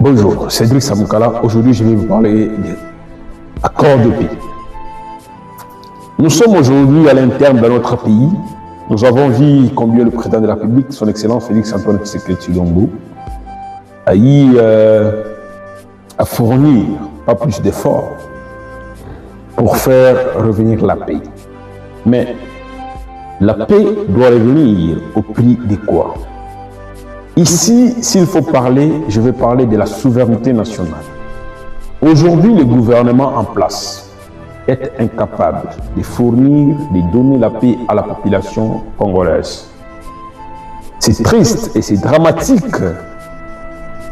Bonjour, c'est Cédric Samoukala. Aujourd'hui, je vais vous parler d'accords de paix. Nous sommes aujourd'hui à l'interne de notre pays. Nous avons vu combien le président de la République, son Excellence Félix Antoine Tshisekedi Tshilombo, a eu à fournir pas plus d'efforts pour faire revenir la paix. Mais la paix doit revenir au prix de quoi? Ici, s'il faut parler, je vais parler de la souveraineté nationale. Aujourd'hui, le gouvernement en place est incapable de fournir, de donner la paix à la population congolaise. C'est triste et c'est dramatique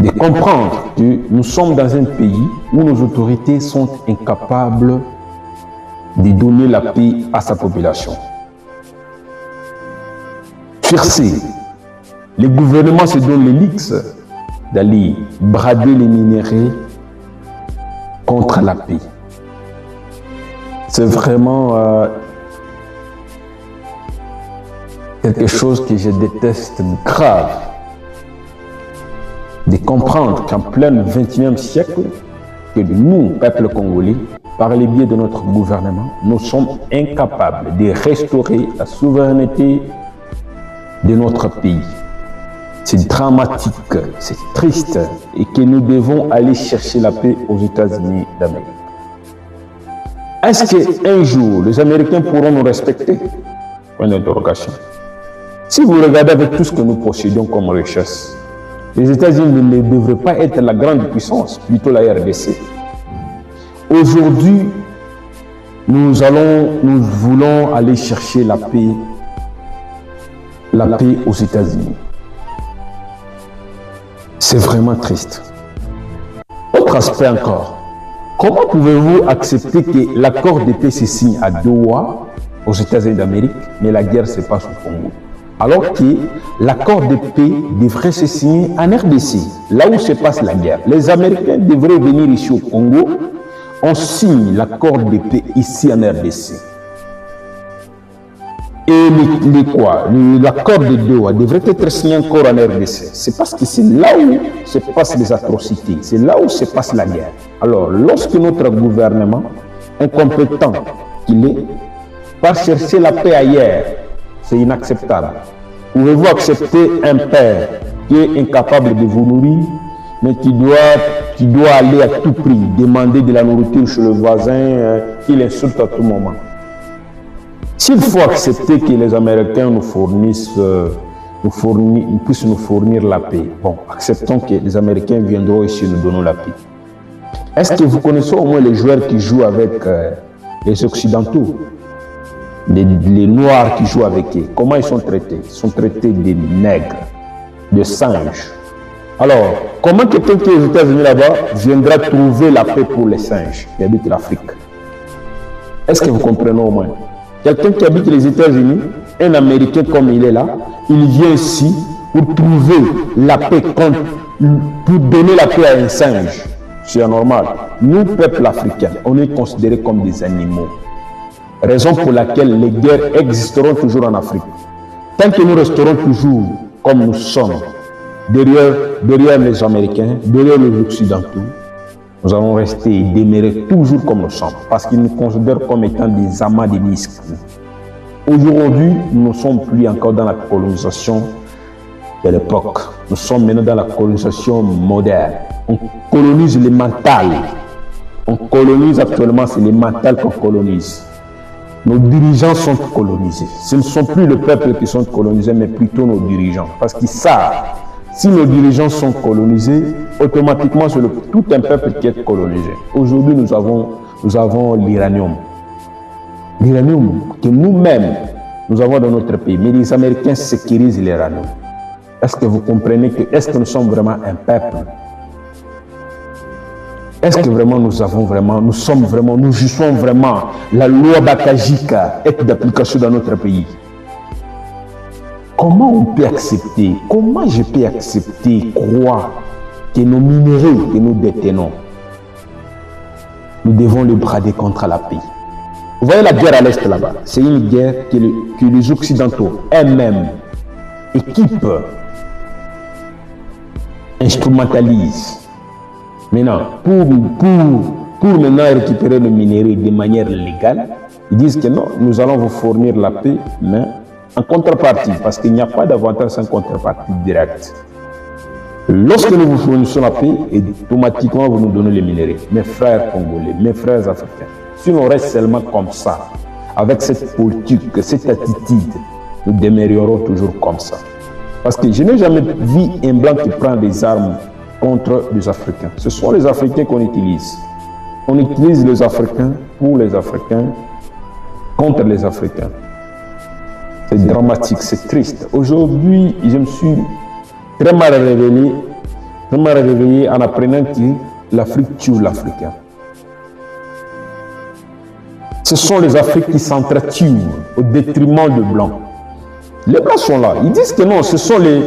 de comprendre que nous sommes dans un pays où nos autorités sont incapables de donner la paix à sa population. Cherchez. Le gouvernement se donne le luxe d'aller brader les minéraux contre la paix. C'est vraiment quelque chose que je déteste grave. De comprendre qu'en plein XXIe siècle, que nous, peuple congolais, par le biais de notre gouvernement, nous sommes incapables de restaurer la souveraineté de notre pays. C'est dramatique, c'est triste et que nous devons aller chercher la paix aux États-Unis d'Amérique. Est-ce qu'un jour, les Américains pourront nous respecter? Point d'interrogation. Si vous regardez avec tout ce que nous possédons comme richesse, les États-Unis ne devraient pas être la grande puissance, plutôt la RDC. Aujourd'hui, nous voulons aller chercher la paix aux États-Unis. C'est vraiment triste. Autre aspect encore. Comment pouvez-vous accepter que l'accord de paix se signe à Doha, aux États-Unis d'Amérique, mais la guerre se passe au Congo? Alors que l'accord de paix devrait se signer en RDC, là où se passe la guerre. Les Américains devraient venir ici au Congo, on signe l'accord de paix ici en RDC. Et l'accord de Doha devrait être signé encore en RDC. C'est parce que c'est là où se passent les atrocités, c'est là où se passe la guerre. Alors, lorsque notre gouvernement, incompétent qu'il est, part chercher la paix ailleurs, c'est inacceptable. Pouvez-vous accepter un père qui est incapable de vous nourrir, mais qui doit aller à tout prix demander de la nourriture chez le voisin, qu'il insulte à tout moment? S'il faut accepter que les Américains puissent nous fournir la paix, bon, acceptons que les Américains viendront ici nous donner la paix. Est-ce que vous connaissez au moins les joueurs qui jouent avec les Occidentaux, les Noirs qui jouent avec eux? Comment ils sont traités? Ils sont traités de nègres, de singes. Alors, comment quelqu'un qui est aux États-Unis là-bas viendra trouver la paix pour les singes qui habitent l'Afrique? Est-ce que vous comprenez au moins? Quelqu'un qui habite les États-Unis, un Américain comme il est là, il vient ici pour trouver la paix, pour donner la paix à un singe. C'est anormal. Nous, peuple africain, on est considérés comme des animaux. Raison pour laquelle les guerres existeront toujours en Afrique. Tant que nous resterons toujours comme nous sommes, derrière les Américains, derrière les Occidentaux, nous allons rester et demeurer toujours comme nous sommes, parce qu'ils nous considèrent comme étant des amas de disques. Aujourd'hui, nous ne sommes plus encore dans la colonisation de l'époque. Nous sommes maintenant dans la colonisation moderne. On colonise les mentales. On colonise actuellement, c'est les mentales qu'on colonise. Nos dirigeants sont colonisés. Ce ne sont plus le peuple qui sont colonisés, mais plutôt nos dirigeants. Parce qu'ils savent, si nos dirigeants sont colonisés, automatiquement c'est tout un peuple qui est colonisé. Aujourd'hui, nous avons l'uranium. L'uranium que nous-mêmes, nous avons dans notre pays. Mais les Américains sécurisent l'uranium. Est-ce que vous comprenez est-ce que nous sommes vraiment un peuple? Est-ce que vraiment nous jouissons vraiment la loi Bakajika est d'application dans notre pays? Comment on peut accepter, comment je peux accepter, croire que nos minéraux que nous détenons, nous devons les brader contre la paix? Vous voyez la guerre à l'Est là-bas, c'est une guerre que les Occidentaux eux-mêmes équipent, instrumentalisent Maintenant, pour maintenant récupérer le minerai de manière légale, ils disent que non, nous allons vous fournir la paix, mais en contrepartie, parce qu'il n'y a pas d'avantage sans contrepartie directe. Lorsque nous vous fournissons la paix, automatiquement vous nous donnez les minéraux. Mes frères congolais, mes frères africains, si l'on reste seulement comme ça, avec cette politique, cette attitude, nous demeurerons toujours comme ça. Parce que je n'ai jamais vu un blanc qui prend des armes contre les Africains. Ce sont les Africains qu'on utilise. On utilise les Africains pour les Africains, contre les Africains. C'est dramatique, c'est triste. Aujourd'hui, je me suis très mal réveillé en apprenant que l'Afrique tue l'Africain. Ce sont les Africains qui s'entretuent au détriment des Blancs. Les Blancs sont là. Ils disent que non, ce sont les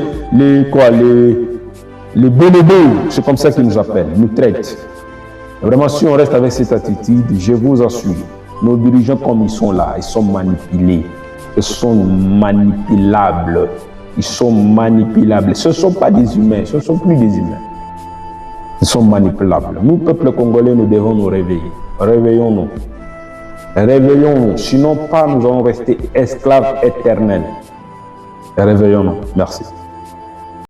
bonobos, c'est comme ça qu'ils nous appellent, nous traitent. Vraiment, si on reste avec cette attitude, je vous assure, nos dirigeants comme ils sont là, ils sont manipulés. Ils sont manipulables. Ils sont manipulables. Ce ne sont pas des humains, ce ne sont plus des humains. Ils sont manipulables. Nous, peuple congolais, nous devons nous réveiller. Réveillons-nous. Réveillons-nous. Sinon, pas nous allons rester esclaves éternels. Réveillons-nous. Merci.